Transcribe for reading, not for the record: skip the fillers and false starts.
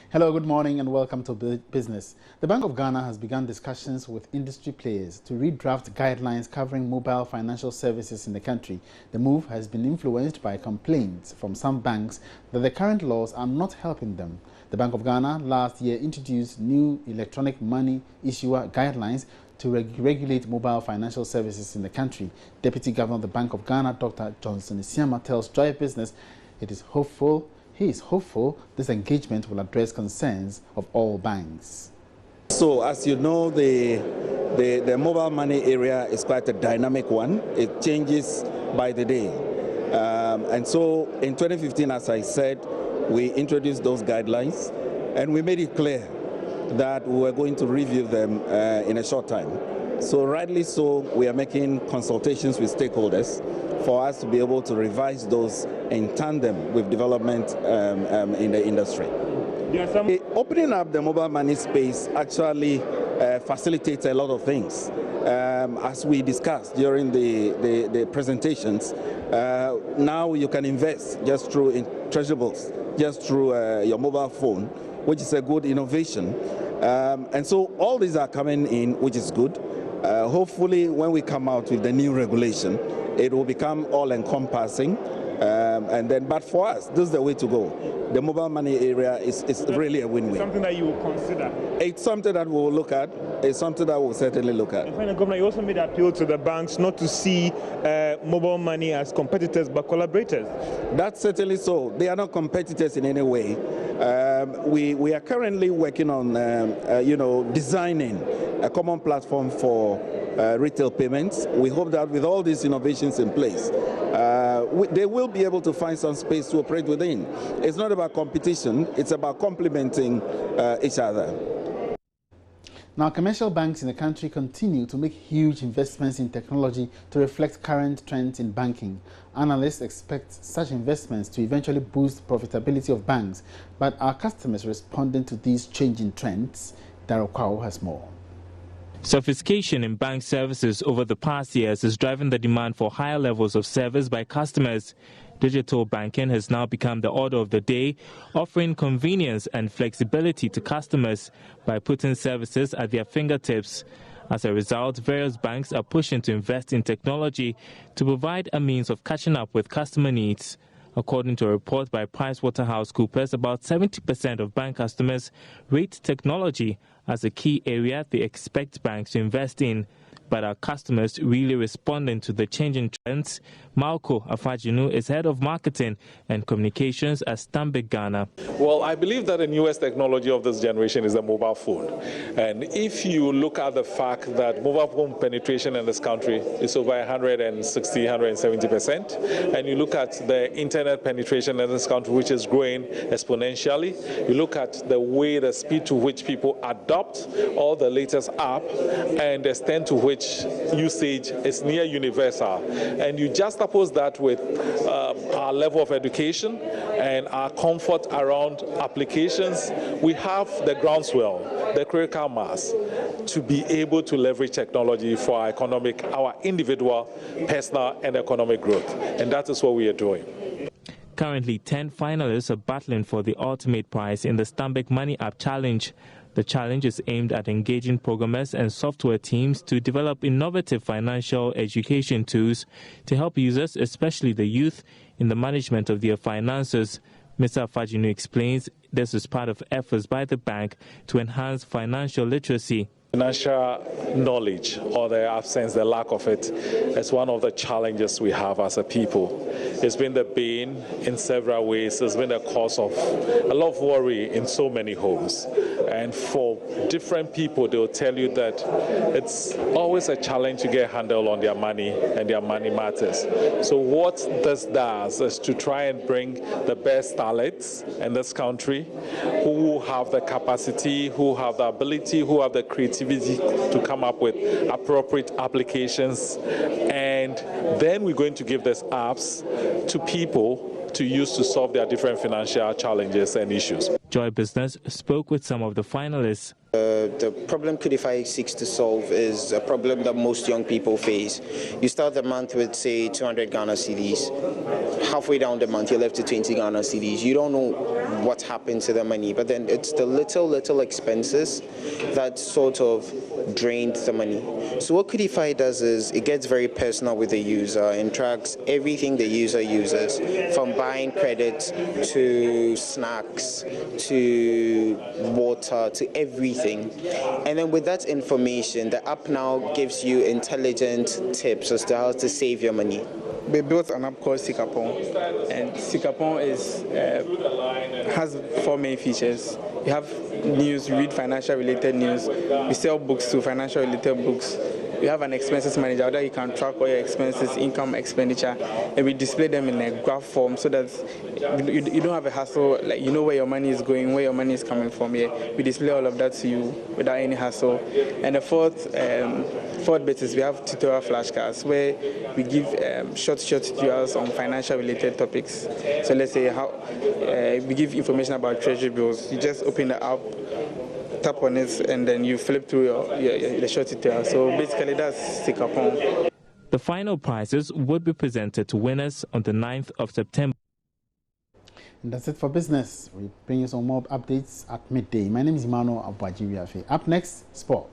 Hello, good morning and welcome to Business. The Bank of Ghana has begun discussions with industry players to redraft guidelines covering mobile financial services in the country. The move has been influenced by complaints from some banks that the current laws are not helping them. The Bank of Ghana last year introduced new electronic money issuer guidelines to regulate mobile financial services in the country. Deputy Governor of the Bank of Ghana, Dr. Johnson Isiama, tells Joy Business he is hopeful this engagement will address concerns of all banks. So, as you know, the mobile money area is quite a dynamic one. It changes by the day. And so, in 2015, as I said, we introduced those guidelines, and we made it clear that we were going to review them in a short time. So, rightly so, we are making consultations with stakeholders for us to be able to revise those in tandem with development in the industry. Opening up the mobile money space actually facilitates a lot of things. As we discussed during the presentations, now you can invest just through treasurables, just through your mobile phone, which is a good innovation. And so all these are coming in, which is good. Hopefully, when we come out with the new regulation, it will become all-encompassing. But for us, this is the way to go. The mobile money area is really a win-win. Something that you will consider? It's something that we'll look at. It's something that we'll certainly look at. And finally, Governor, you also made an appeal to the banks not to see mobile money as competitors but collaborators. That's certainly so. They are not competitors in any way. We are currently working on, designing a common platform for retail payments. We hope that with all these innovations in place, they will be able to find some space to operate within. It's not about competition, it's about complementing each other. Now, commercial banks in the country continue to make huge investments in technology to reflect current trends in banking. Analysts expect such investments to eventually boost profitability of banks. But are customers responding to these changing trends? Darryl Kwao has more. Sophistication in bank services over the past years is driving the demand for higher levels of service by customers. Digital banking has now become the order of the day, offering convenience and flexibility to customers by putting services at their fingertips. As a result, various banks are pushing to invest in technology to provide a means of catching up with customer needs. According to a report by PricewaterhouseCoopers, about 70% of bank customers rate technology as a key area they expect banks to invest in. But are customers really responding to the changing trends? Malco Afajinu is head of marketing and communications at Stanbic Ghana. Well, I believe that the newest technology of this generation is the mobile phone. And if you look at the fact that mobile phone penetration in this country is over 160, 170%, and you look at the internet penetration in this country, which is growing exponentially, you look at the speed to which people adopt all the latest app and the extent to which usage is near universal, and you juxtapose that with our level of education and our comfort around applications, we have the groundswell, the critical mass to be able to leverage technology for our individual, personal and economic growth, and that is what we are doing. Currently, 10 finalists are battling for the ultimate prize in the Stanbic Money App Challenge. The challenge is aimed at engaging programmers and software teams to develop innovative financial education tools to help users, especially the youth, in the management of their finances. Mr. Afajinu explains this is part of efforts by the bank to enhance financial literacy. Financial knowledge, or the absence, the lack of it, is one of the challenges we have as a people. It's been the bane in several ways. It's been a cause of a lot of worry in so many homes. And for different people, they'll tell you that it's always a challenge to get a handle on their money and their money matters. So what this does is to try and bring the best talents in this country who have the capacity, who have the ability, who have the creativity to come up with appropriate applications, and then we're going to give these apps to people to use to solve their different financial challenges and issues. Joy Business spoke with some of the finalists. the problem Kudify seeks to solve is a problem that most young people face. You start the month with, say, 200 Ghana cedis. Halfway down the month, you're left to 20 Ghana cedis. You don't know what happened to the money, but then it's the little expenses that sort of drained the money. So what Kudify does is it gets very personal with the user and tracks everything the user uses, from buying credit to snacks to water to everything. And then with that information, the app now gives you intelligent tips as to how to save your money. We built an app called Sikapong, and Sikapong has 4 main features. You have news, you read financial related news, we sell books to financial related books. We have an expenses manager that you can track all your expenses, income, expenditure, and we display them in a graph form so that you don't have a hassle, like you know where your money is going, where your money is coming from here. We display all of that to you without any hassle. And the fourth bit is we have tutorial flashcards where we give short tutorials on financial related topics. So let's say we give information about treasury bills. You just open the app, tap on it, and then you flip through the short tutorial. So basically that's Sikapong. The final prizes would be presented to winners on the 9th of September. And that's it for business. We bring you some more updates at midday. My name is Emmanuel Abwaji. Up next, sport.